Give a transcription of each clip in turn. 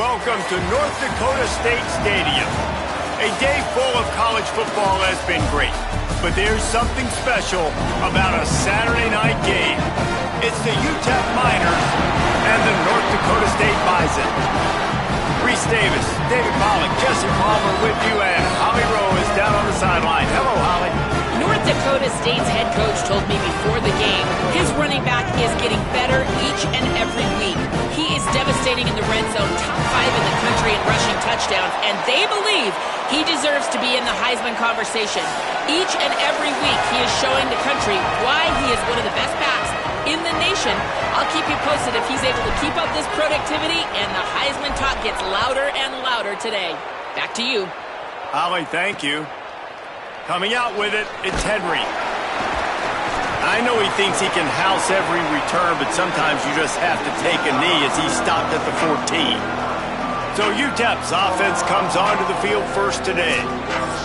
welcome to North Dakota State Stadium. A day full of college football has been great, but there's something special about a Saturday night game. It's the UTEP Miners and the North Dakota State Bison. Reese Davis, David Pollock, Jesse Palmer with you, and Holly Rowe is down on the sideline. Hello, Holly. North Dakota State's head coach told me before the game his running back is getting better each and every week. He is devastating in the red zone, top 5 in the country in rushing touchdowns, and they believe he deserves to be in the Heisman conversation. Each and every week he is showing the country why he is one of the best backs in the nation. I'll keep you posted if he's able to keep up this productivity, and the Heisman talk gets louder and louder today. Back to you. Holly, thank you. Coming out with it, it's Henry. I know he thinks he can house every return, but sometimes you just have to take a knee as he stopped at the 14. So UTEP's offense comes onto the field first today.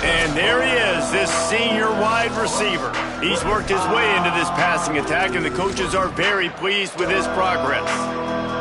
And there he is, this senior wide receiver. He's worked his way into this passing attack, and the coaches are very pleased with his progress.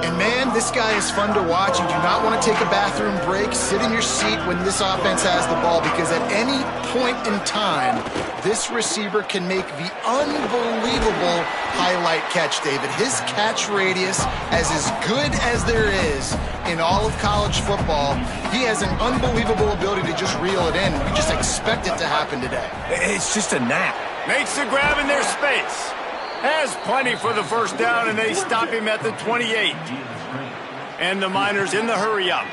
And man, this guy is fun to watch. You do not want to take a bathroom break. Sit in your seat when this offense has the ball, because at any point in time, this receiver can make the unbelievable highlight catch, David. His catch radius is as good as there is in all of college football. He has an unbelievable ability to just reel it in. We just expect it to happen today. It's just a knack. Makes the grab in their space. Has plenty for the first down, and they stop him at the 28. And the Miners in the hurry-up.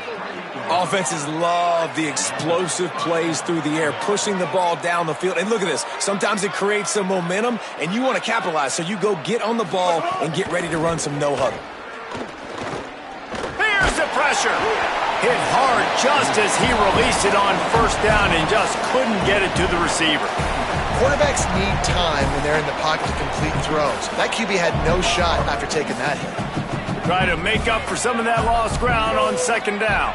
Offenses love the explosive plays through the air, pushing the ball down the field. And look at this. Sometimes it creates some momentum, and you want to capitalize. So you go get on the ball and get ready to run some no-huddle. Here's the pressure. Hit hard just as he released it on first down and just couldn't get it to the receiver. Quarterbacks need time when they're in the pocket to complete throws. That QB had no shot after taking that hit. Try to make up for some of that lost ground on second down.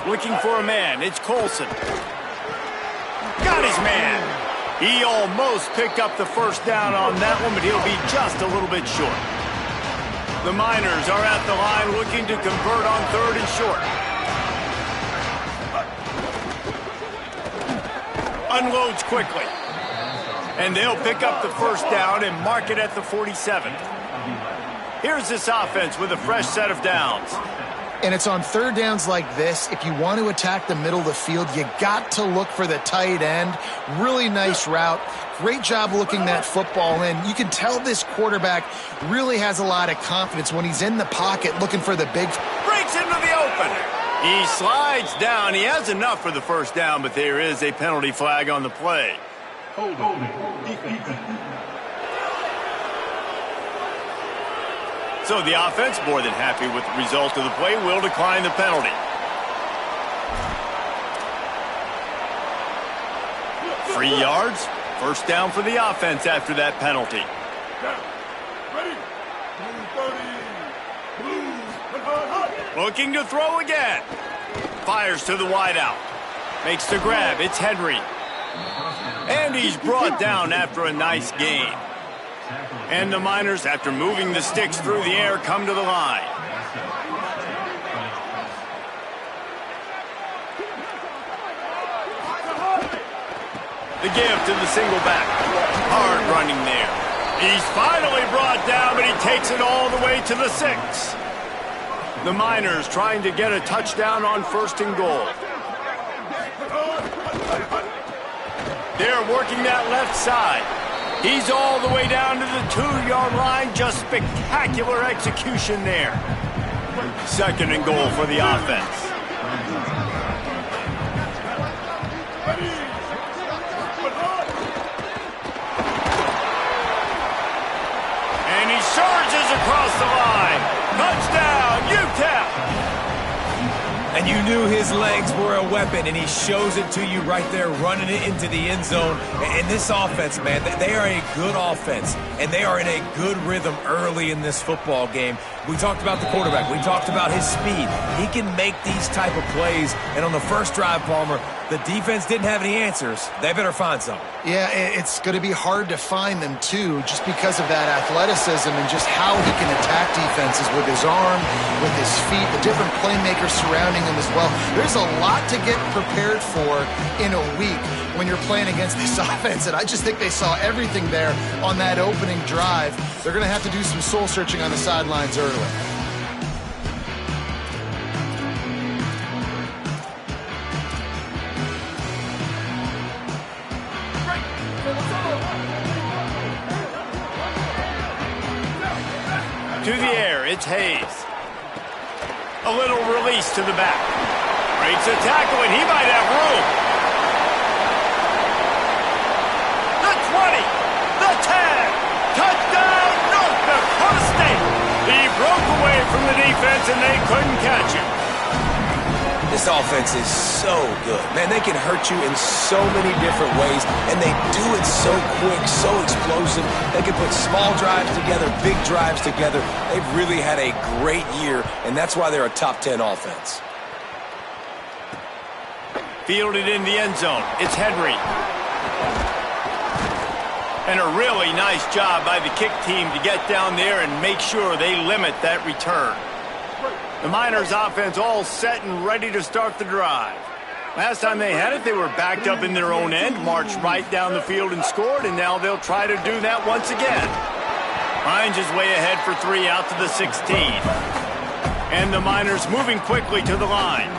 Looking for a man. It's Colson. Got his man. He almost picked up the first down on that one, but he'll be just a little bit short. The Miners are at the line looking to convert on 3rd and short. Unloads quickly. And they'll pick up the first down and mark it at the 47. Here's this offense with a fresh set of downs. And it's on 3rd downs like this. If you want to attack the middle of the field, you got to look for the tight end. Really nice route. Great job looking that football in. You can tell this quarterback really has a lot of confidence when he's in the pocket looking for the big... Breaks into the open. He slides down. He has enough for the first down, but there is a penalty flag on the play. So the offense, more than happy with the result of the play, will decline the penalty. Free yards. First down for the offense after that penalty. Looking to throw again. Fires to the wideout. Makes the grab. It's Henry. And he's brought down after a nice gain. And the Miners, after moving the sticks through the air, come to the line. The give to the single back. Hard running there. He's finally brought down, but he takes it all the way to the 6. The Miners trying to get a touchdown on 1st and goal. They're working that left side. He's all the way down to the 2-yard line. Just spectacular execution there. 2nd and goal for the offense. And he surges across the line. Touchdown, UTEP! And you knew his legs were a weapon, and he shows it to you right there, running it into the end zone. And this offense, man, they are a good offense, and they are in a good rhythm early in this football game. We talked about the quarterback. We talked about his speed. He can make these type of plays, and on the first drive, Palmer, the defense didn't have any answers. They better find some. Yeah, it's going to be hard to find them, too, just because of that athleticism and just how he can attack defenses with his arm, with his feet, the different playmakers surrounding him as well. There's a lot to get prepared for in a week when you're playing against this offense, and I just think they saw everything there on that opening drive. They're going to have to do some soul-searching on the sidelines early. To the air, it's Hayes. A little release to the back. Breaks a tackle, and he might have room. The 20, the 10, touchdown, North Dakota State. He broke away from the defense, and they couldn't catch him. This offense is so good. Man, they can hurt you in so many different ways, and they do it so quick, so explosive. They can put small drives together, big drives together. They've really had a great year, and that's why they're a top 10 offense. Fielded in the end zone. It's Henry. And a really nice job by the kick team to get down there and make sure they limit that return. The Miners offense all set and ready to start the drive. Last time they had it, they were backed up in their own end, marched right down the field and scored, and now they'll try to do that once again. Hines is way ahead for 3 out to the 16. And the Miners moving quickly to the line.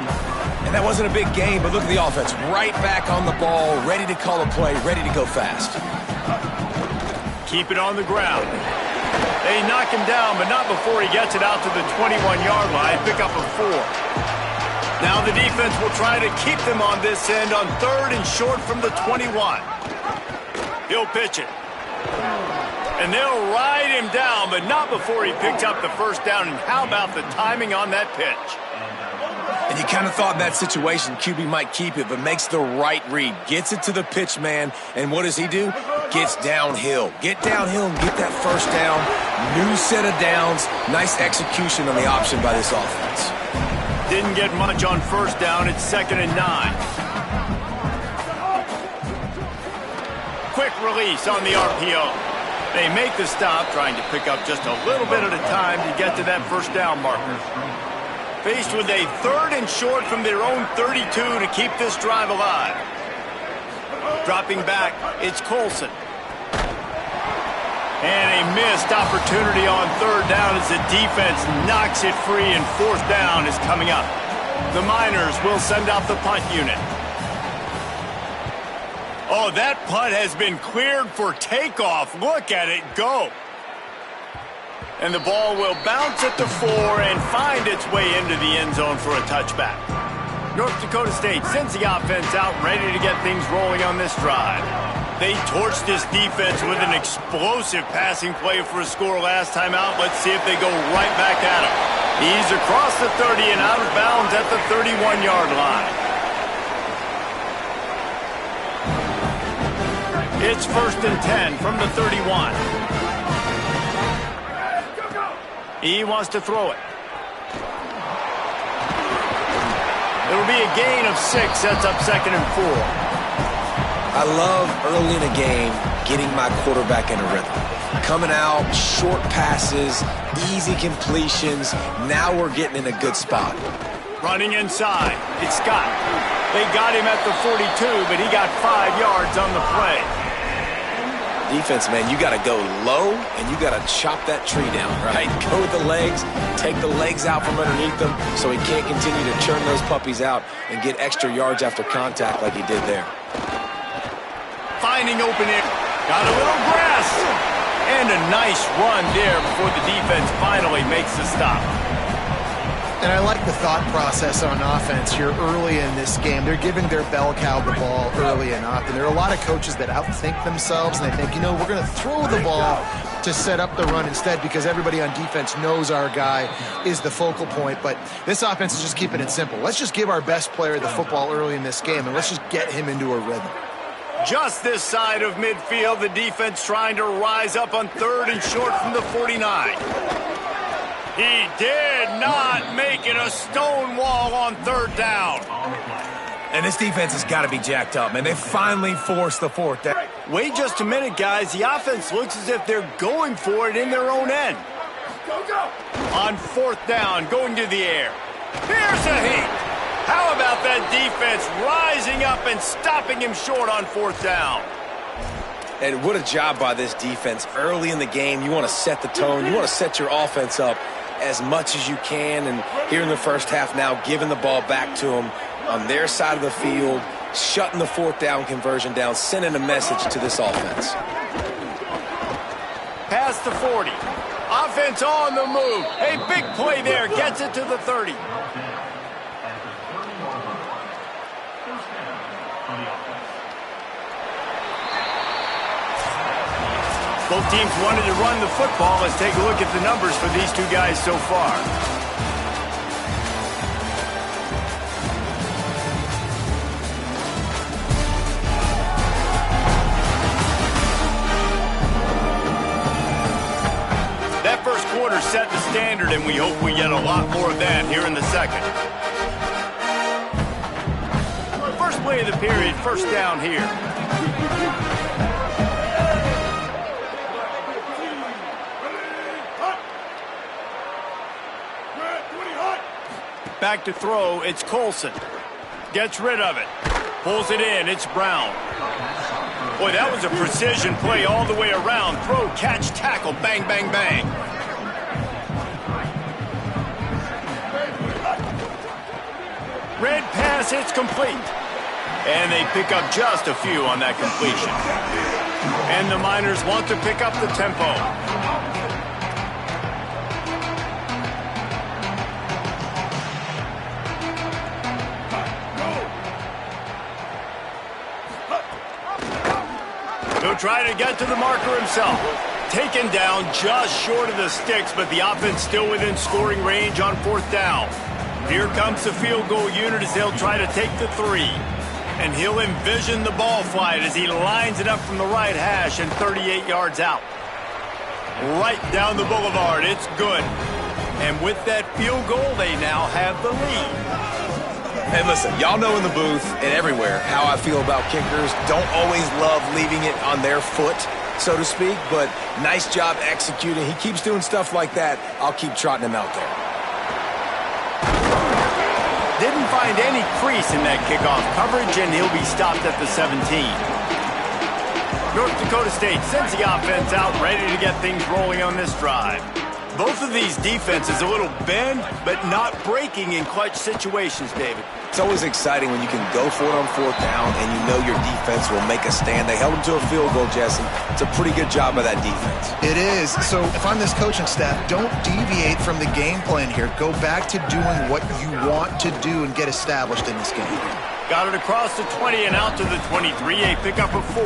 And that wasn't a big game, but look at the offense. Right back on the ball, ready to call a play, ready to go fast. Keep it on the ground. They knock him down, but not before he gets it out to the 21-yard line. Pick up a 4. Now the defense will try to keep them on this end on 3rd and short from the 21. He'll pitch it. And they'll ride him down, but not before he picks up the first down. And how about the timing on that pitch? And you kind of thought in that situation QB might keep it, but makes the right read. Gets it to the pitch man, and what does he do? Gets downhill. Get downhill and get that first down. New set of downs. Nice execution on the option by this offense. Didn't get much on first down. It's 2nd and 9. Quick release on the RPO. They make the stop, trying to pick up just a little bit at a time to get to that first down marker. Faced with a 3rd and short from their own 32 to keep this drive alive. Dropping back, it's Colson. And a missed opportunity on 3rd down as the defense knocks it free, and 4th down is coming up. The Miners will send out the punt unit. Oh, that punt has been cleared for takeoff. Look at it go. And the ball will bounce at the 4 and find its way into the end zone for a touchback. North Dakota State sends the offense out, ready to get things rolling on this drive. They torched this defense with an explosive passing play for a score last time out. Let's see if they go right back at him. He's across the 30 and out of bounds at the 31-yard line. It's 1st and 10 from the 31. He wants to throw it. It'll be a gain of 6, sets up 2nd and 4. I love early in a game getting my quarterback in a rhythm. Coming out, short passes, easy completions. Now we're getting in a good spot. Running inside, it's Scott. They got him at the 42, but he got 5 yards on the play. Defense, man, you got to go low, and you got to chop that tree down, right? Go with the legs, take the legs out from underneath them so he can't continue to churn those puppies out and get extra yards after contact like he did there. Finding open air. Got a little grass. And a nice run there before the defense finally makes the stop. And I like the thought process on offense here early in this game. They're giving their bell cow the ball early and often. There are a lot of coaches that outthink themselves, and they think, you know, we're going to throw the ball to to set up the run instead because everybody on defense knows our guy is the focal point. But this offense is just keeping it simple. Let's just give our best player the football early in this game, and let's just get him into a rhythm. Just this side of midfield, the defense trying to rise up on 3rd and short from the 49. He did not make it a stone wall on 3rd down. And this defense has got to be jacked up, man. They finally forced the 4th down. Wait just a minute, guys. The offense looks as if they're going for it in their own end. On 4th down, going to the air. Here's a heat. How about that defense rising up and stopping him short on 4th down? And what a job by this defense. Early in the game, you want to set the tone. You want to set your offense up as much as you can. And here in the first half now, giving the ball back to them on their side of the field, shutting the 4th down conversion down, sending a message to this offense. Past the 40. Offense on the move. A big play there. Gets it to the 30. Both teams wanted to run the football. Let's take a look at the numbers for these two guys so far. That first quarter set the standard, and we hope we get a lot more of that here in the second. First play of the period, 1st down here. Back to throw, it's Colson. Gets rid of it. Pulls it in, it's Brown. Boy, that was a precision play all the way around. Throw, catch, tackle, bang, bang, bang. Red pass, it's complete. And they pick up just a few on that completion. And the Miners want to pick up the tempo. He'll try to get to the marker himself. Taken down just short of the sticks, but the offense still within scoring range on 4th down. Here comes the field goal unit as they'll try to take the 3. And he'll envision the ball flight as he lines it up from the right hash and 38 yards out. Right down the boulevard. It's good. And with that field goal, they now have the lead. And listen, y'all know in the booth and everywhere how I feel about kickers. Don't always love leaving it on their foot, so to speak, but nice job executing. He keeps doing stuff like that. I'll keep trotting him out there. Didn't find any crease in that kickoff coverage, and he'll be stopped at the 17. North Dakota State sends the offense out, ready to get things rolling on this drive. Both of these defenses a little bend, but not breaking in clutch situations, David. It's always exciting when you can go for it on 4th down and you know your defense will make a stand. They held them to a field goal, Jesse. It's a pretty good job by that defense. It is. So if I'm this coaching staff, don't deviate from the game plan here. Go back to doing what you want to do and get established in this game. Got it across the 20 and out to the 23, a pickup of 4.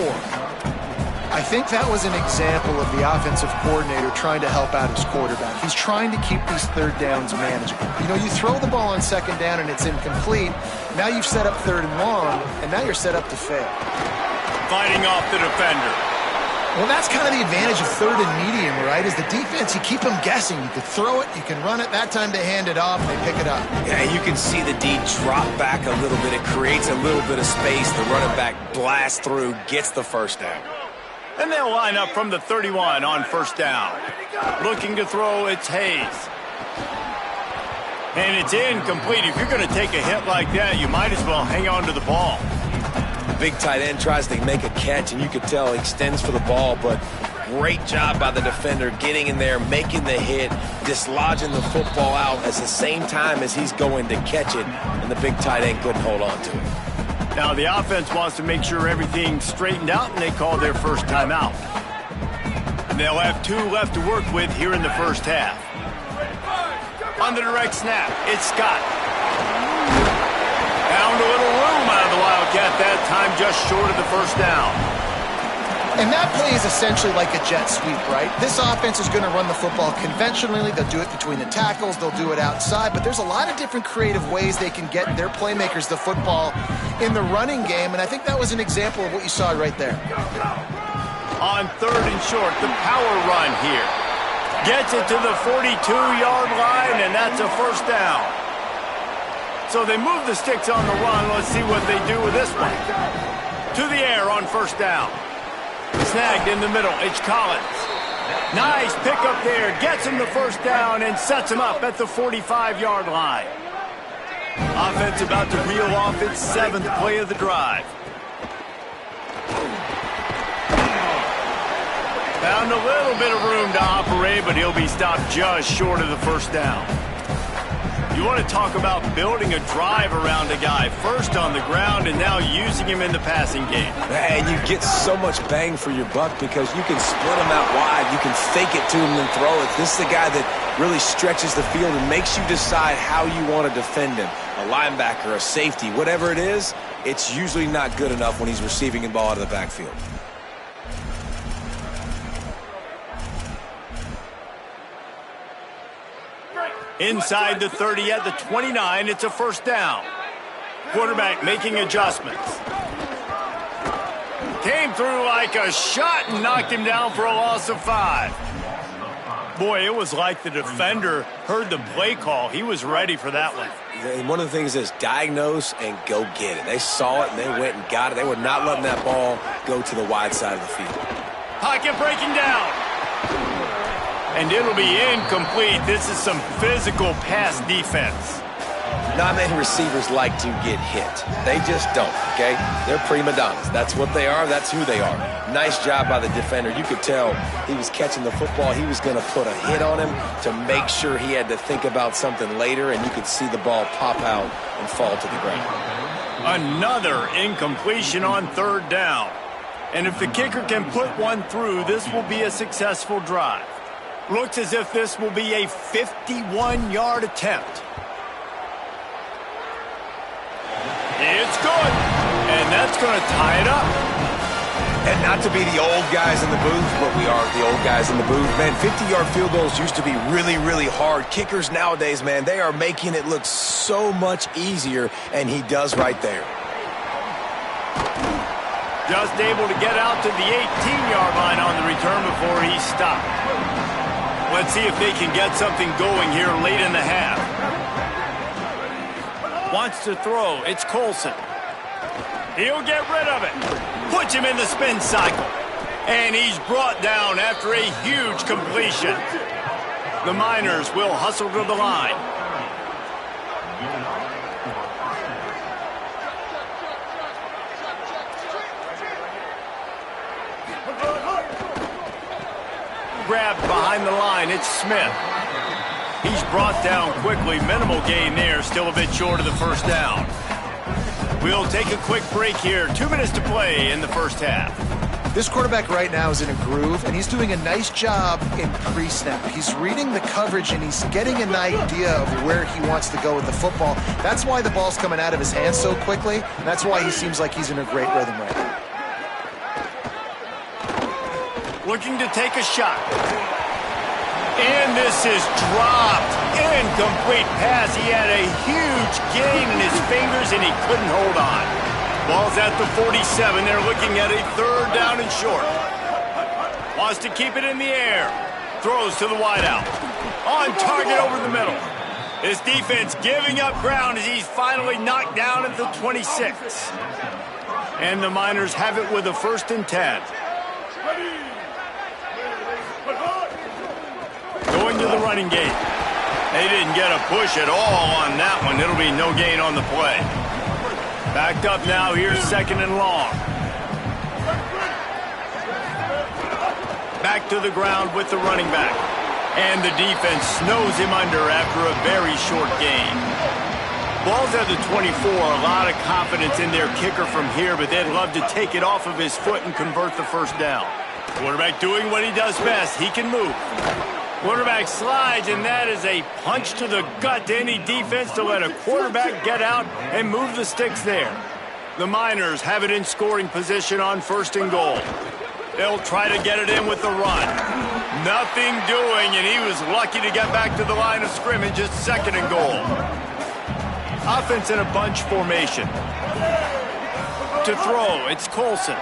I think that was an example of the offensive coordinator trying to help out his quarterback. He's trying to keep these 3rd downs manageable. You know, you throw the ball on 2nd down and it's incomplete. Now you've set up 3rd and long, and now you're set up to fail. Fighting off the defender. Well, that's kind of the advantage of 3rd and medium, right? Is the defense, you keep them guessing. You can throw it, you can run it. That time they hand it off, they pick it up. Yeah, you can see the D drop back a little bit. It creates a little bit of space. The running back blasts through, gets the 1st down. And they'll line up from the 31 on 1st down. Looking to throw, it's Hayes. And it's incomplete. If you're going to take a hit like that, you might as well hang on to the ball. Big tight end tries to make a catch, and you could tell he extends for the ball, but great job by the defender getting in there, making the hit, dislodging the football out at the same time as he's going to catch it, and the big tight end couldn't hold on to it. Now the offense wants to make sure everything's straightened out, and they call their first timeout. And they'll have 2 left to work with here in the first half. On the direct snap, it's Scott. Found a little room out of the Wildcat that time, just short of the 1st down. And that play is essentially like a jet sweep, right? This offense is going to run the football conventionally. They'll do it between the tackles. They'll do it outside. But there's a lot of different creative ways they can get their playmakers the football in the running game. And I think that was an example of what you saw right there. On 3rd and short, the power run here. Gets it to the 42-yard line, and that's a first down. So they move the sticks on the run. Let's see what they do with this one. To the air on first down. Snagged in the middle. It's Collins. Nice pickup there. Gets him the first down and sets him up at the 45-yard line. Offense about to reel off its 7th play of the drive. Found a little bit of room to operate, but he'll be stopped just short of the first down. You want to talk about building a drive around a guy, first on the ground and now using him in the passing game. And you get so much bang for your buck because you can split him out wide. You can fake it to him and throw it. This is the guy that really stretches the field and makes you decide how you want to defend him. A linebacker, a safety, whatever it is, it's usually not good enough when he's receiving the ball out of the backfield. Inside the 30 at the 29, it's a first down. Quarterback making adjustments. Came through like a shot and knocked him down for a loss of 5. Boy, it was like the defender heard the play call. He was ready for that one. And one of the things is diagnose and go get it. They saw it and they went and got it. They were not letting that ball go to the wide side of the field. Pocket breaking down. And it'll be incomplete. This is some physical pass defense. Not many receivers like to get hit. They just don't, okay? They're prima donnas. That's what they are. That's who they are. Nice job by the defender. You could tell he was catching the football. He was going to put a hit on him to make sure he had to think about something later, and you could see the ball pop out and fall to the ground. Another incompletion on 3rd down. And if the kicker can put one through, this will be a successful drive. Looks as if this will be a 51-yard attempt. It's good. And that's going to tie it up. And not to be the old guys in the booth, but we are the old guys in the booth. Man, 50-yard field goals used to be really, really hard. Kickers nowadays, man, they are making it look so much easier, and he does right there. Just able to get out to the 18-yard line on the return before he stopped. Let's see if they can get something going here late in the half. Wants to throw. It's Colson. He'll get rid of it. Puts him in the spin cycle. And he's brought down after a huge completion. The Miners will hustle to the line. Grabbed behind the line, it's Smith. He's brought down quickly, minimal gain there, still a bit short of the first down. We'll take a quick break here, 2 minutes to play in the first half. This quarterback right now is in a groove, and he's doing a nice job in pre-snap. He's reading the coverage, and he's getting an idea of where he wants to go with the football. That's why the ball's coming out of his hands so quickly, and that's why he seems like he's in a great rhythm right now. Looking to take a shot. And this is dropped. Incomplete pass. He had a huge gain in his fingers, and he couldn't hold on. Ball's at the 47. They're looking at a 3rd down and short. Wants to keep it in the air. Throws to the wideout. On target over the middle. His defense giving up ground as he's finally knocked down at the 26. And the Miners have it with a 1st and 10. Going to the running game. They didn't get a push at all on that one. It'll be no gain on the play. Backed up now. Here's 2nd and long. Back to the ground with the running back. And the defense snows him under after a very short gain. Ball's at the 24. A lot of confidence in their kicker from here, but they'd love to take it off of his foot and convert the first down. Quarterback doing what he does best. He can move. Quarterback slides, and that is a punch to the gut to any defense to let a quarterback get out and move the sticks there. The Miners have it in scoring position on 1st and goal. They'll try to get it in with the run. Nothing doing, and he was lucky to get back to the line of scrimmage. It's 2nd and goal. Offense in a bunch formation. To throw, it's Colson.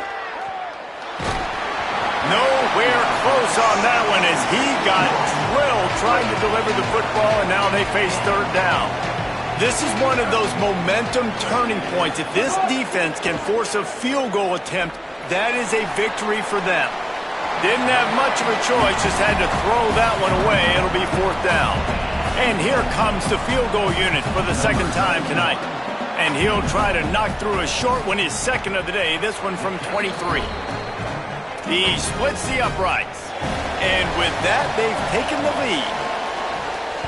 Nowhere close on that one as he got drilled trying to deliver the football, and now they face 3rd down. This is one of those momentum turning points. If this defense can force a field goal attempt, that is a victory for them. Didn't have much of a choice, just had to throw that one away. It'll be 4th down. And here comes the field goal unit for the 2nd time tonight. And he'll try to knock through a short one, his 2nd of the day, this one from 23. He splits the uprights. And with that, they've taken the lead.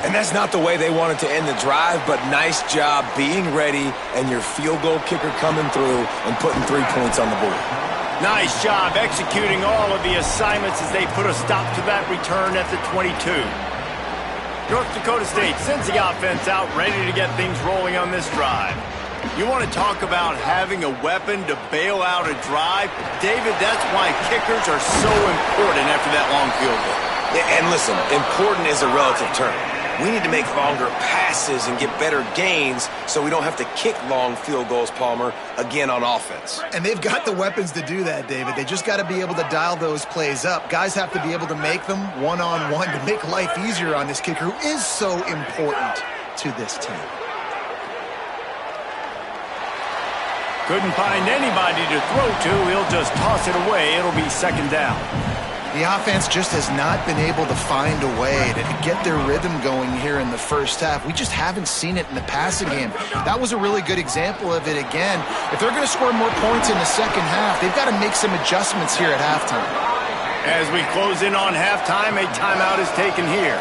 And that's not the way they wanted to end the drive, but nice job being ready and your field goal kicker coming through and putting 3 points on the board. Nice job executing all of the assignments as they put a stop to that return at the 22. North Dakota State sends the offense out, ready to get things rolling on this drive. You want to talk about having a weapon to bail out a drive? David, that's why kickers are so important after that long field goal. Yeah, and listen, important is a relative term. We need to make longer passes and get better gains so we don't have to kick long field goals, Palmer, again on offense. And they've got the weapons to do that, David. They just got to be able to dial those plays up. Guys have to be able to make them one-on-one to make life easier on this kicker who is so important to this team. Couldn't find anybody to throw to. He'll just toss it away. It'll be 2nd down. The offense just has not been able to find a way to get their rhythm going here in the first half. We just haven't seen it in the passing game. That was a really good example of it again. If they're going to score more points in the 2nd half, they've got to make some adjustments here at halftime. As we close in on halftime, a timeout is taken here.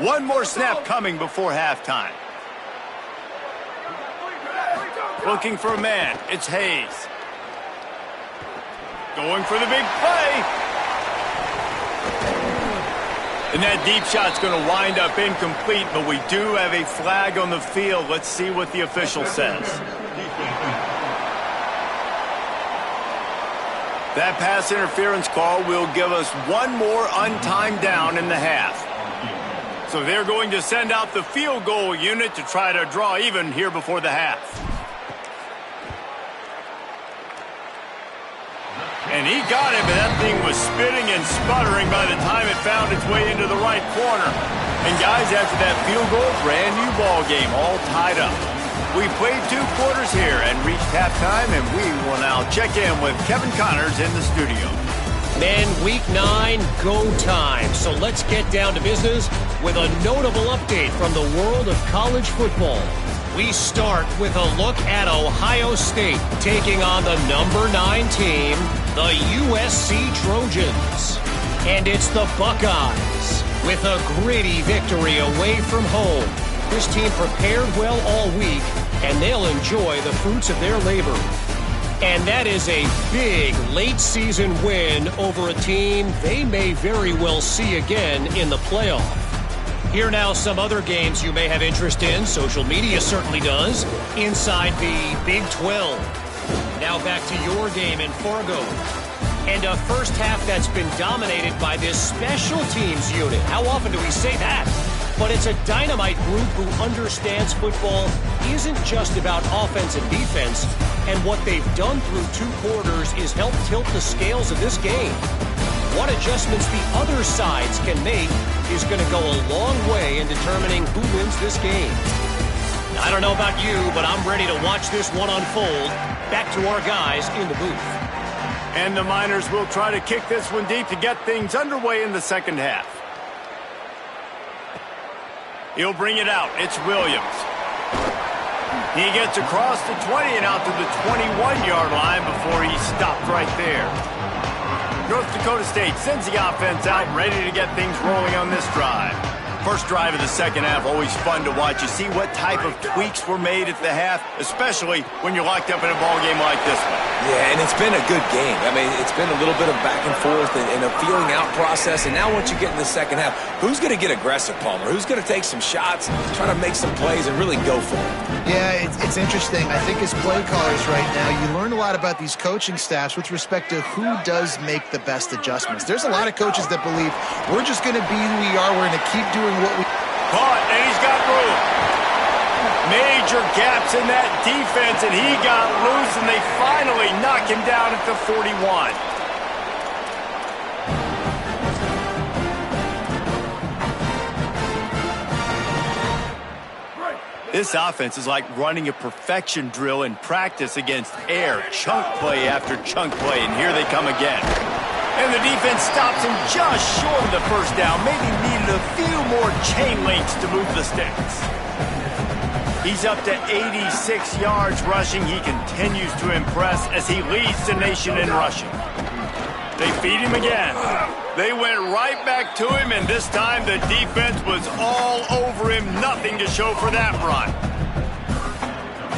One more snap coming before halftime. Looking for a man. It's Hayes. Going for the big play. And that deep shot's going to wind up incomplete, but we do have a flag on the field. Let's see what the official says. That pass interference call will give us one more untimed down in the half. So they're going to send out the field goal unit to try to draw even here before the half. And he got it, but that thing was spitting and sputtering by the time it found its way into the right corner. And guys, after that field goal, brand new ball game, all tied up. We played 2 quarters here and reached halftime, and we will now check in with Kevin Connors in the studio. Men, week 9, go time. So let's get down to business with a notable update from the world of college football. We start with a look at Ohio State taking on the number 9 team, the USC Trojans. And it's the Buckeyes with a gritty victory away from home. This team prepared well all week, and they'll enjoy the fruits of their labor. And that is a big late-season win over a team they may very well see again in the playoff. Here now some other games you may have interest in. Social media certainly does. Inside the Big 12. Now back to your game in Fargo. And a first half that's been dominated by this special teams unit. How often do we say that? But it's a dynamite group who understands football isn't just about offense and defense. And what they've done through 2 quarters is help tilt the scales of this game. What adjustments the other sides can make is going to go a long way in determining who wins this game. I don't know about you, but I'm ready to watch this one unfold. Back to our guys in the booth. And the Miners will try to kick this one deep to get things underway in the second half. He'll bring it out. It's Williams. He gets across the 20 and out to the 21-yard line before he stopped right there. North Dakota State sends the offense out, ready to get things rolling on this drive. First drive of the second half, always fun to watch. You see what type of tweaks were made at the half, especially when you're locked up in a ball game like this one. Yeah, and it's been a good game. I mean, it's been a little bit of back and forth and a feeling out process. And now once you get in the second half, who's going to get aggressive, Palmer? Who's going to take some shots, try to make some plays, and really go for it? Yeah, it's interesting. I think as play callers right now, you learn a lot about these coaching staffs with respect to who does make the best adjustments. There's a lot of coaches that believe we're just going to be who we are. We're going to keep doing what we... Caught, and he's got room. Major gaps in that defense, and he got loose, and they finally knock him down at the 41. This offense is like running a perfection drill in practice against air. Chunk play after chunk play, and here they come again. And the defense stops him just short of the first down. Maybe needed a few more chain links to move the sticks. He's up to 86 yards rushing. He continues to impress as he leads the nation in rushing. They feed him again. They went right back to him, and this time the defense was all over him. Nothing to show for that run.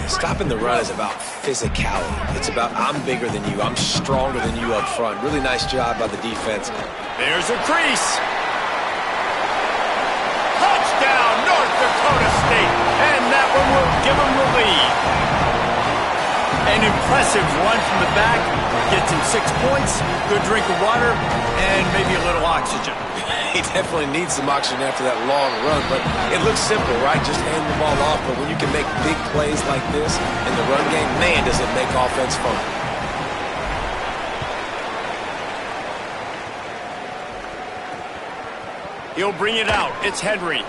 Stopping the run is about physicality. It's about I'm bigger than you. I'm stronger than you up front. Really nice job by the defense. There's a crease. Touchdown, North Dakota State. And that one will give them the lead. An impressive run from the back. Gets him 6 points, good drink of water, and maybe a little oxygen. He definitely needs some oxygen after that long run, but it looks simple, right? Just hand the ball off, but when you can make big plays like this in the run game, man, does it make offense fun. He'll bring it out. It's Henry.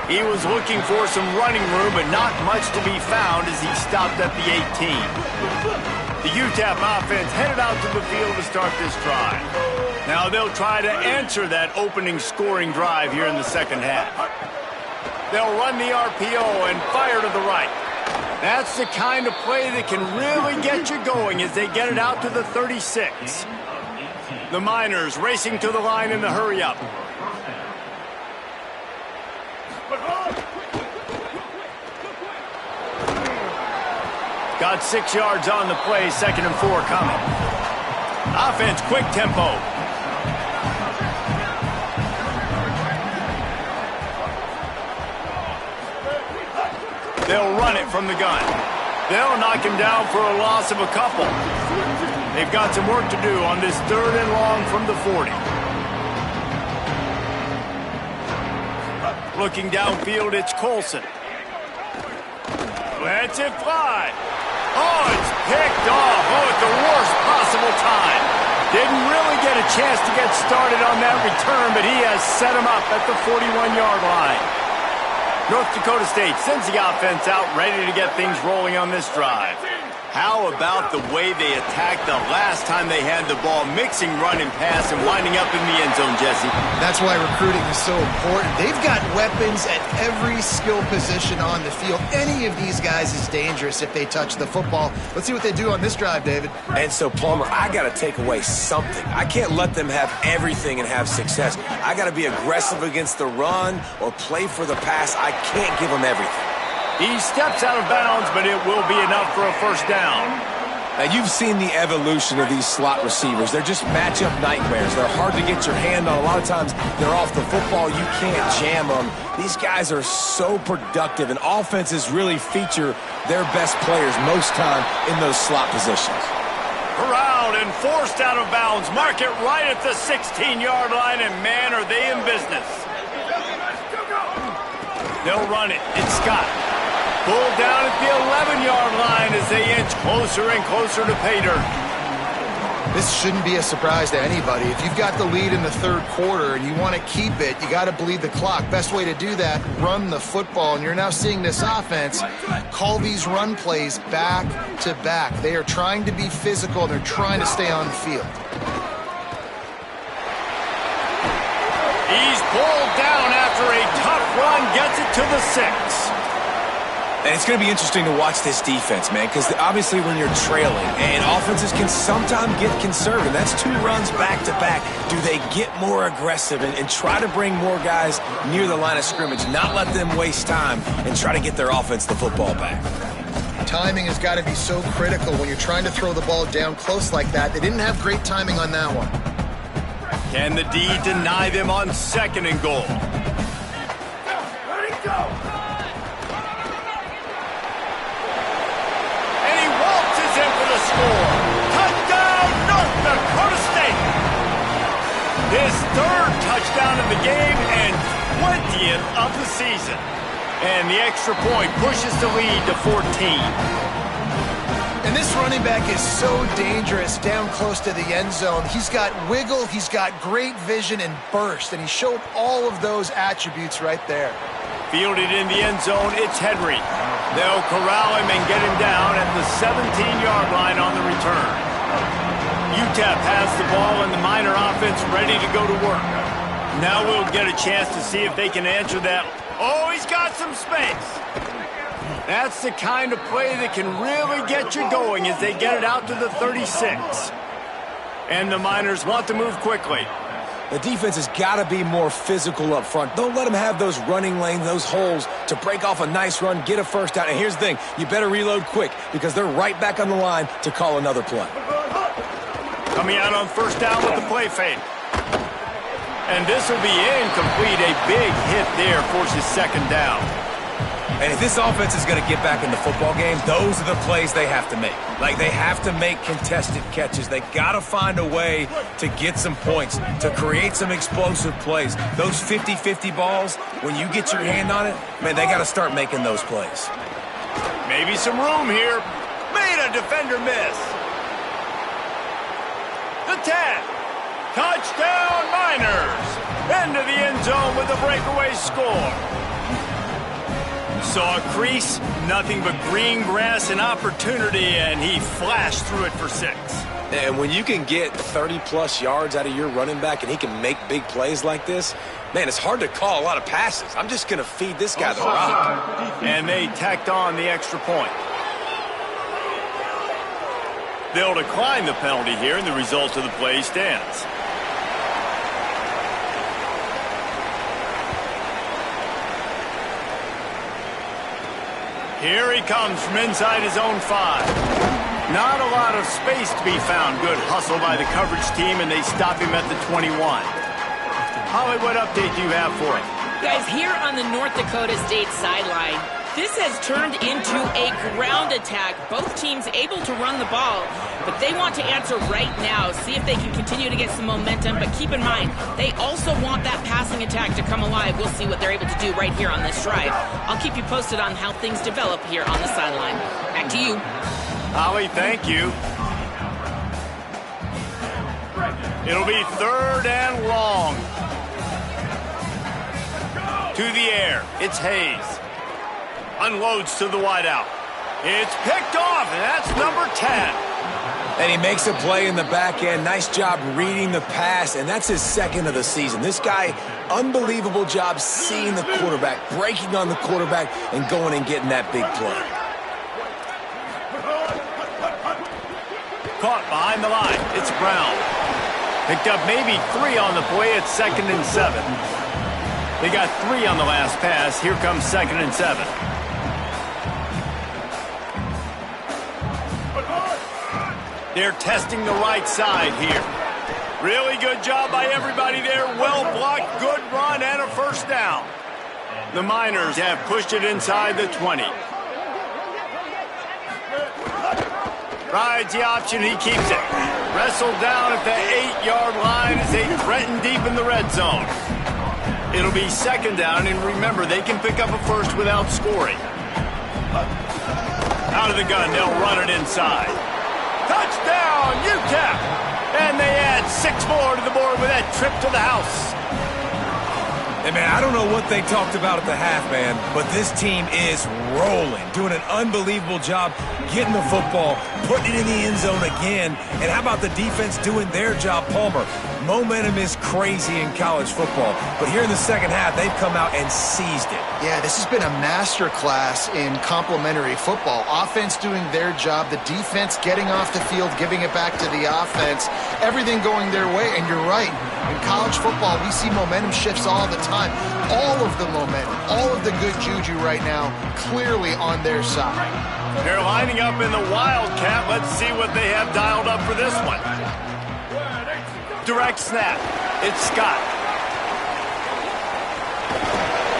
He was looking for some running room, but not much to be found as he stopped at the 18. The UTEP offense headed out to the field to start this drive. Now they'll try to answer that opening scoring drive here in the second half. They'll run the RPO and fire to the right. That's the kind of play that can really get you going as they get it out to the 36. The Miners racing to the line in the hurry-up. Got 6 yards on the play, 2nd and 4 coming. Offense, quick tempo. They'll run it from the gun. They'll knock him down for a loss of a couple. They've got some work to do on this 3rd and long from the 40. Looking downfield, it's Colson. Lets it fly. Oh, it's picked off. Oh, at the worst possible time. Didn't really get a chance to get started on that return, but he has set him up at the 41-yard line. North Dakota State sends the offense out, ready to get things rolling on this drive. How about the way they attacked the last time they had the ball, mixing run and pass and winding up in the end zone, Jesse? That's why recruiting is so important. They've got weapons at every skill position on the field. Any of these guys is dangerous if they touch the football. Let's see what they do on this drive, David. And so, Palmer, I got to take away something. I can't let them have everything and have success. I got to be aggressive against the run or play for the pass. I can't give them everything. He steps out of bounds, but it will be enough for a first down. Now, you've seen the evolution of these slot receivers. They're just matchup nightmares. They're hard to get your hand on. A lot of times, they're off the football. You can't jam them. These guys are so productive, and offenses really feature their best players most time in those slot positions. Corralled and forced out of bounds. Mark it right at the 16-yard line, and man, are they in business. They'll run it. It's Scott. Pulled down at the 11-yard line as they inch closer and closer to pay dirt. This shouldn't be a surprise to anybody. If you've got the lead in the 3rd quarter and you want to keep it, you got to bleed the clock. Best way to do that, run the football. And you're now seeing this offense call these run plays back to back. They are trying to be physical, and they're trying to stay on the field. He's pulled down after a tough run, gets it to the 6. And it's going to be interesting to watch this defense, man, because obviously when you're trailing, and offenses can sometimes get conservative. That's 2 runs back-to-back. Do they get more aggressive and try to bring more guys near the line of scrimmage, not let them waste time, and try to get their offense the football back? Timing has got to be so critical when you're trying to throw the ball down close like that. They didn't have great timing on that one. Can the D deny them on 2nd and goal? Score. Touchdown, North Dakota State. His 3rd touchdown of the game and 20th of the season. And the extra point pushes the lead to 14. And this running back is so dangerous down close to the end zone. He's got wiggle, he's got great vision and burst, and he showed all of those attributes right there. Fielded in the end zone, it's Henry. They'll corral him and get him down at the 17-yard line on the return. UTEP has the ball and the Miner offense ready to go to work. Now we'll get a chance to see if they can answer that. Oh, he's got some space. That's the kind of play that can really get you going as they get it out to the 36. And the Miners want to move quickly. The defense has got to be more physical up front. Don't let them have those running lanes, those holes to break off a nice run, get a first down. And here's the thing, you better reload quick because they're right back on the line to call another play. Coming out on 1st down with the play fake. And this will be incomplete. A big hit there forces 2nd down. And if this offense is going to get back in the football game, those are the plays they have to make. Like, they have to make contested catches. They got to find a way to get some points, to create some explosive plays. Those 50-50 balls, when you get your hand on it, man, they got to start making those plays. Maybe some room here. Made a defender miss. The 10. Touchdown, Miners. Into the end zone with a breakaway score. Saw a crease, nothing but green grass and opportunity, and he flashed through it for 6. And when you can get 30-plus yards out of your running back and he can make big plays like this, man, it's hard to call a lot of passes. I'm just going to feed this guy the rock. And they tacked on the extra point. They'll decline the penalty here, and the result of the play stands. Here he comes from inside his own 5. Not a lot of space to be found. Good hustle by the coverage team, and they stop him at the 21. Holly, what update do you have for him? Guys, here on the North Dakota State sideline, this has turned into a ground attack. Both teams able to run the ball, but they want to answer right now, see if they can continue to get some momentum. But keep in mind, they also want that passing attack to come alive. We'll see what they're able to do right here on this drive. I'll keep you posted on how things develop here on the sideline. Back to you. Holly, thank you. It'll be 3rd and long. To the air, it's Hayes. Unloads to the wideout. It's picked off, and that's number 10. And he makes a play in the back end. Nice job reading the pass, and that's his 2nd of the season. This guy, unbelievable job seeing the quarterback, breaking on the quarterback, and going and getting that big play. Caught behind the line. It's Brown. Picked up maybe 3 on the play at 2nd and 7. They got 3 on the last pass. Here comes 2nd and 7. They're testing the right side here. Really good job by everybody there. Well blocked, good run, and a first down. The Miners have pushed it inside the 20. Rides the option, he keeps it. Wrestled down at the 8-yard line as they threaten deep in the red zone. It'll be 2nd down, and remember, they can pick up a first without scoring. Out of the gun, they'll run it inside. Touchdown, UTEP! And they add 6 more to the board with that trip to the house. Hey, man, I don't know what they talked about at the half, man, but this team is rolling, doing an unbelievable job getting the football, putting it in the end zone again. And how about the defense doing their job, Palmer? Momentum is crazy in college football, but here in the second half, they've come out and seized it. Yeah, this has been a masterclass in complementary football. Offense doing their job, the defense getting off the field, giving it back to the offense, everything going their way. And you're right, in college football, we see momentum shifts all the time. All of the momentum, all of the good juju right now, clearly on their side. They're lining up in the Wildcat. Let's see what they have dialed up for this one. Direct snap. It's Scott.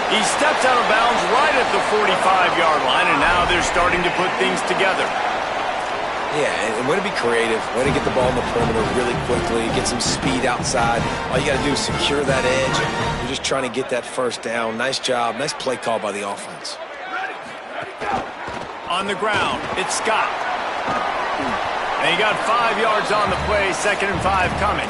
He steps out of bounds right at the 45-yard line, and now they're starting to put things together. Yeah, and way to be creative, way to get the ball in the perimeter really quickly, get some speed outside. All you got to do is secure that edge. You're just trying to get that first down. Nice job. Nice play call by the offense. On the ground, it's Scott. And he got 5 yards on the play, 2nd and 5 coming.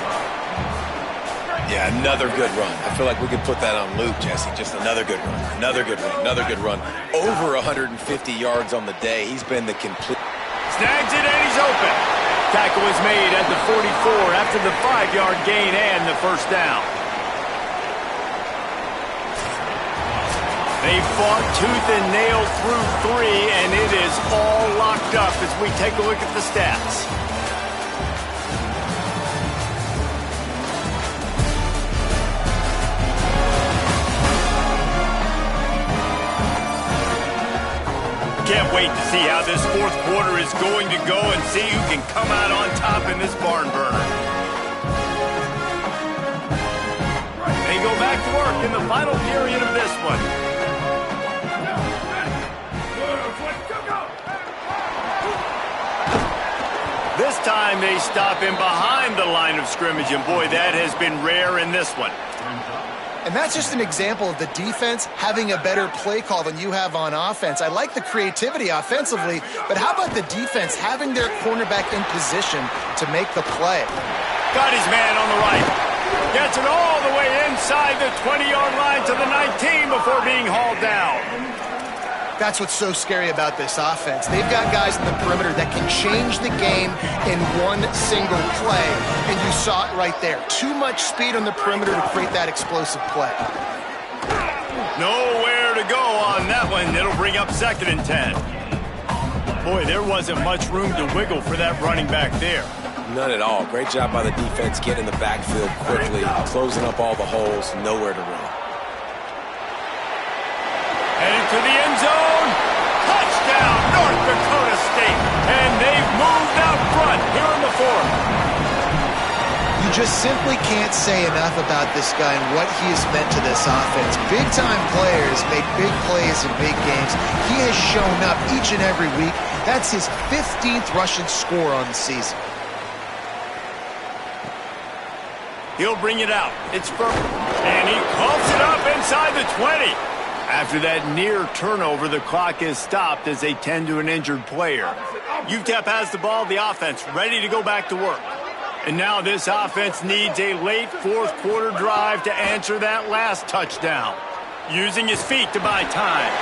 Yeah, another good run. I feel like we could put that on loop, Jesse. Just another good run, another good run, another good run. Over 150 yards on the day. He's been the complete... Snags it and he's open. Tackle was made at the 44 after the 5-yard gain and the first down. They fought tooth and nail through 3, and it is all locked up as we take a look at the stats. Can't wait to see how this fourth quarter is going to go and see who can come out on top in this barn burner. They go back to work in the final period of this one. This time they stop him behind the line of scrimmage, and boy, that has been rare in this one. And that's just an example of the defense having a better play call than you have on offense. I like the creativity offensively, but how about the defense having their cornerback in position to make the play? Got his man on the right. Gets it all the way inside the 20-yard line to the 19 before being hauled down. That's what's so scary about this offense. They've got guys in the perimeter that can change the game in one single play, and you saw it right there. Too much speed on the perimeter to create that explosive play. Nowhere to go on that one. It'll bring up 2nd and 10. Boy, there wasn't much room to wiggle for that running back there. None at all. Great job by the defense getting in the backfield quickly, closing up all the holes, nowhere to run. Headed to the end zone. Touchdown, North Dakota State. And they've moved out front here in the fourth. You just simply can't say enough about this guy and what he has meant to this offense. Big-time players make big plays in big games. He has shown up each and every week. That's his 15th rushing score on the season. He'll bring it out. It's Burke. And he pumps it up inside the 20. After that near turnover, the clock is stopped as they tend to an injured player. UTEP has the ball, the offense ready to go back to work. And now this offense needs a late fourth quarter drive to answer that last touchdown. Using his feet to buy time.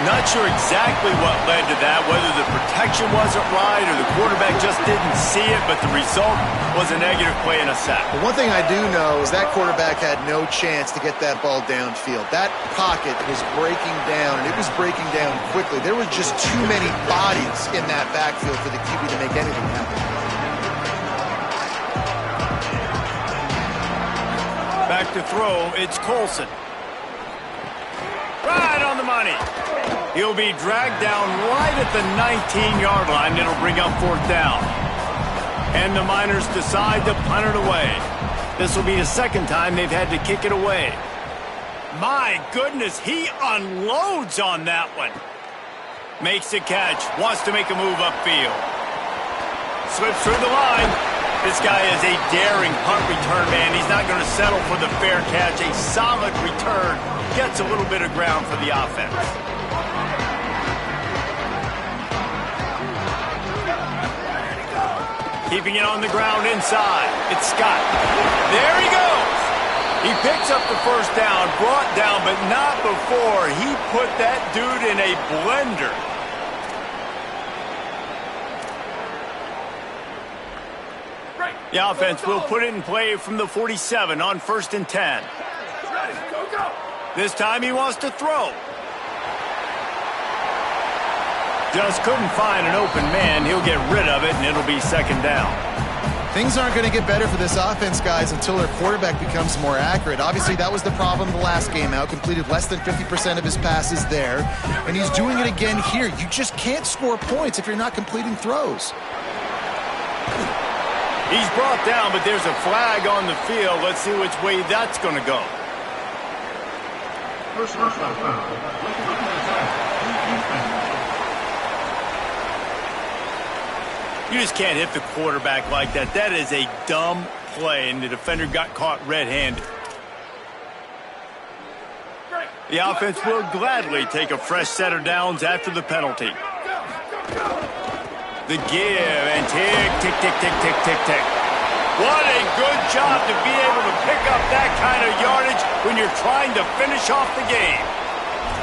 Not sure exactly what led to that, whether the protection wasn't right or the quarterback just didn't see it, but the result was a negative play and a sack. But one thing I do know is that quarterback had no chance to get that ball downfield. That pocket was breaking down, and it was breaking down quickly. There were just too many bodies in that backfield for the QB to make anything happen. Back to throw, it's Colson. Right on the money. He'll be dragged down right at the 19-yard line. It'll bring up 4th down. And the Miners decide to punt it away. This will be the second time they've had to kick it away. My goodness, he unloads on that one. Makes the catch, wants to make a move upfield. Slips through the line. This guy is a daring punt return man. He's not going to settle for the fair catch. A solid return. Gets a little bit of ground for the offense. Keeping it on the ground inside. It's Scott. There he goes. He picks up the first down, brought down, but not before he put that dude in a blender. The offense will put it in play from the 47 on 1st and 10. This time he wants to throw. Just couldn't find an open man. He'll get rid of it, and it'll be 2nd down. Things aren't going to get better for this offense, guys, until their quarterback becomes more accurate. Obviously, that was the problem the last game out. Completed less than 50% of his passes there, and he's doing it again here. You just can't score points if you're not completing throws. He's brought down, but there's a flag on the field. Let's see which way that's going to go. You just can't hit the quarterback like that. That is a dumb play, and the defender got caught red-handed. The offense will gladly take a fresh set of downs after the penalty. The give and tick, tick, tick, tick, tick, tick, tick. What a good job to be able to pick up that kind of yardage when you're trying to finish off the game.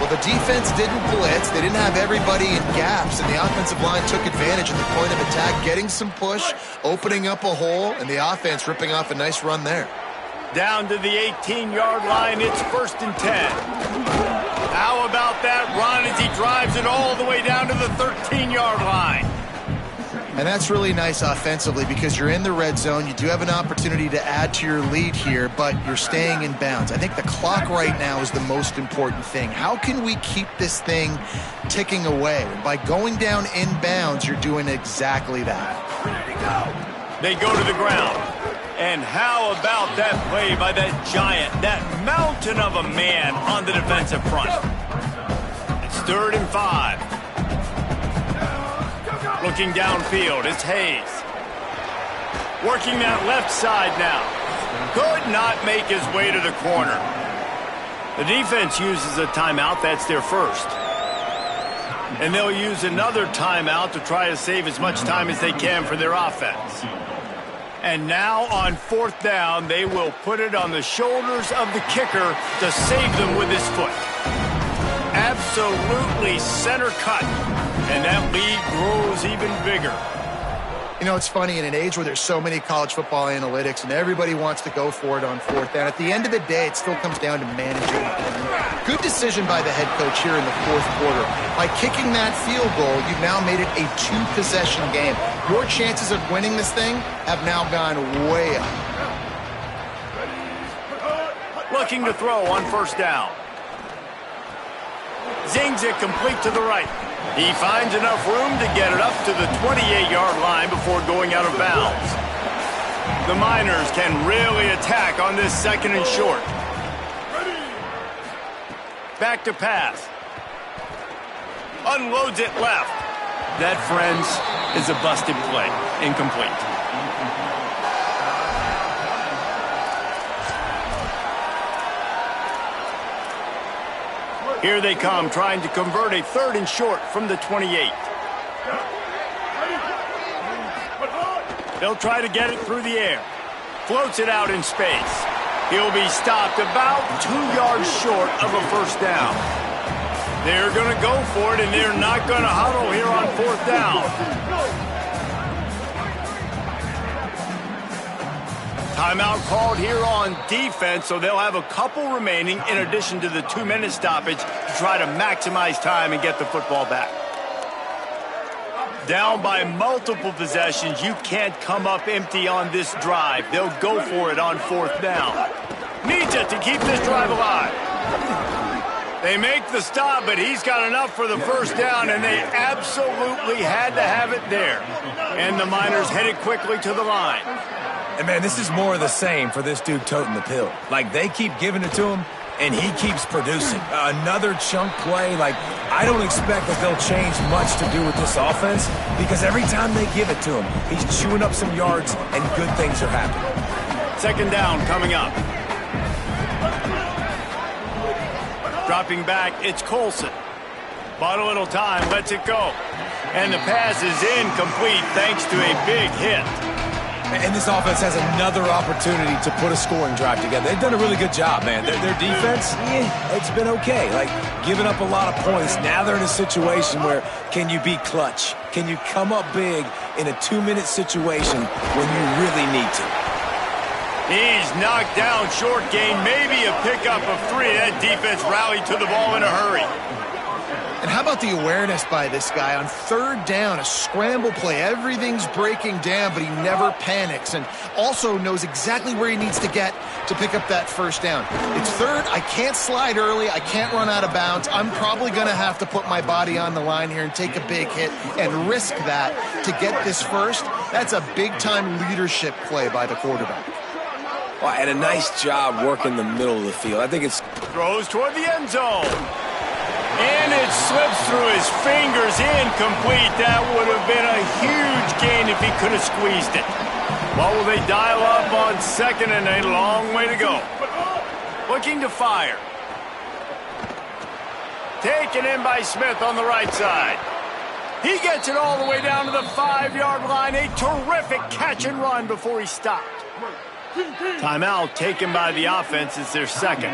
Well, the defense didn't blitz. They didn't have everybody in gaps, and the offensive line took advantage of the point of attack, getting some push, opening up a hole, and the offense ripping off a nice run there. Down to the 18-yard line, it's 1st and 10. How about that run as he drives it all the way down to the 13-yard line? And that's really nice offensively because you're in the red zone. You do have an opportunity to add to your lead here, but you're staying in bounds. I think the clock right now is the most important thing. How can we keep this thing ticking away? And by going down in bounds, you're doing exactly that. They go to the ground. And how about that play by that giant, that mountain of a man on the defensive front? It's 3rd and 5. Looking downfield, it's Hayes. Working that left side now. Could not make his way to the corner. The defense uses a timeout. That's their first. And they'll use another timeout to try to save as much time as they can for their offense. And now on 4th down, they will put it on the shoulders of the kicker to save them with his foot. Absolutely center cut. And that lead grows even bigger. You know, it's funny, in an age where there's so many college football analytics and everybody wants to go for it on 4th down, at the end of the day, it still comes down to managing the game. Good decision by the head coach here in the 4th quarter. By kicking that field goal, you've now made it a 2-possession game. Your chances of winning this thing have now gone way up. Looking to throw on 1st down. Zings it complete to the right. He finds enough room to get it up to the 28-yard line before going out of bounds. The Miners can really attack on this 2nd and short. Back to pass. Unloads it left. That, friends, is a busted play. Incomplete. Here they come, trying to convert a 3rd and short from the 28. They'll try to get it through the air. Floats it out in space. He'll be stopped about 2 yards short of a 1st down. They're going to go for it, and they're not going to huddle here on 4th down. Timeout called here on defense, so they'll have a couple remaining in addition to the 2-minute stoppage to try to maximize time and get the football back. Down by multiple possessions, you can't come up empty on this drive. They'll go for it on 4th down. Needs it to keep this drive alive. They make the stop, but he's got enough for the 1st down, and they absolutely had to have it there. And the Miners headed quickly to the line. And, man, this is more of the same for this dude toting the pill. Like, they keep giving it to him, and he keeps producing. Another chunk play. Like, I don't expect that they'll change much to do with this offense because every time they give it to him, he's chewing up some yards, and good things are happening. 2nd down coming up. Dropping back, it's Colson. Bought a little time, lets it go. And the pass is incomplete thanks to a big hit. And this offense has another opportunity to put a scoring drive together. They've done a really good job, man. Their defense, it's been okay. Like, giving up a lot of points. Now they're in a situation where can you be clutch? Can you come up big in a 2-minute situation when you really need to? He's knocked down short gain, maybe a pickup of 3. That defense rallied to the ball in a hurry. And how about the awareness by this guy on 3rd down, a scramble play. Everything's breaking down, but he never panics and also knows exactly where he needs to get to pick up that 1st down. It's 3rd. I can't slide early. I can't run out of bounds. I'm probably going to have to put my body on the line here and take a big hit and risk that to get this 1st. That's a big-time leadership play by the quarterback. Well, and a nice job working the middle of the field. I think it's... Throws toward the end zone. And it slips through his fingers, incomplete. That would have been a huge gain if he could have squeezed it. Well, will they dial up on 2nd and a long way to go? Looking to fire. Taken in by Smith on the right side. He gets it all the way down to the 5-yard line. A terrific catch and run before he stopped. Timeout taken by the offense. It's their 2nd.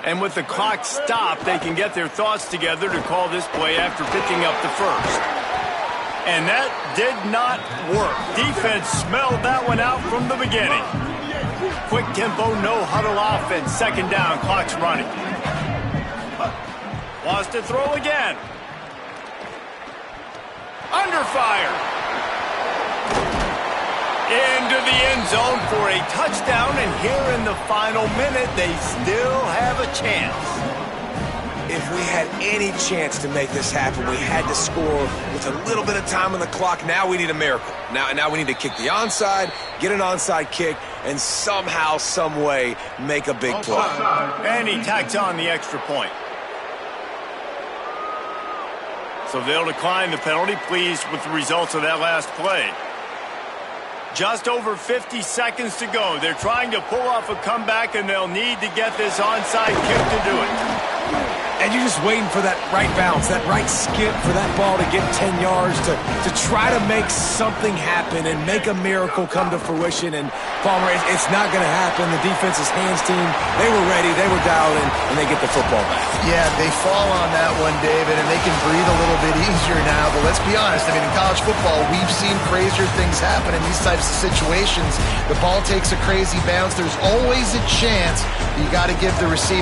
And with the clock stopped, they can get their thoughts together to call this play after picking up the 1st. And that did not work. Defense smelled that one out from the beginning. Quick tempo, no huddle offense. 2nd down, clock's running. Wants to throw again. Under fire. Into the end zone for a touchdown, and here in the final minute, they still have a chance. If we had any chance to make this happen, we had to score with a little bit of time on the clock. Now we need a miracle. Now we need to kick the onside, get an onside kick, and somehow, some way, make a big play. And he tacks on the extra point. So they'll decline the penalty, pleased with the results of that last play. Just over 50 seconds to go. They're trying to pull off a comeback, and they'll need to get this onside kick to do it. And you're just waiting for that right bounce, that right skip for that ball to get 10 yards to try to make something happen and make a miracle come to fruition. And, Palmer, it's not going to happen. The defense's hands team, they were ready, they were dialed in, and they get the football back. Yeah, they fall on that one, David, and they can breathe a little bit easier now. But let's be honest, I mean, in college football, we've seen crazier things happen in these types of situations. The ball takes a crazy bounce. There's always a chance. You got to give the receiver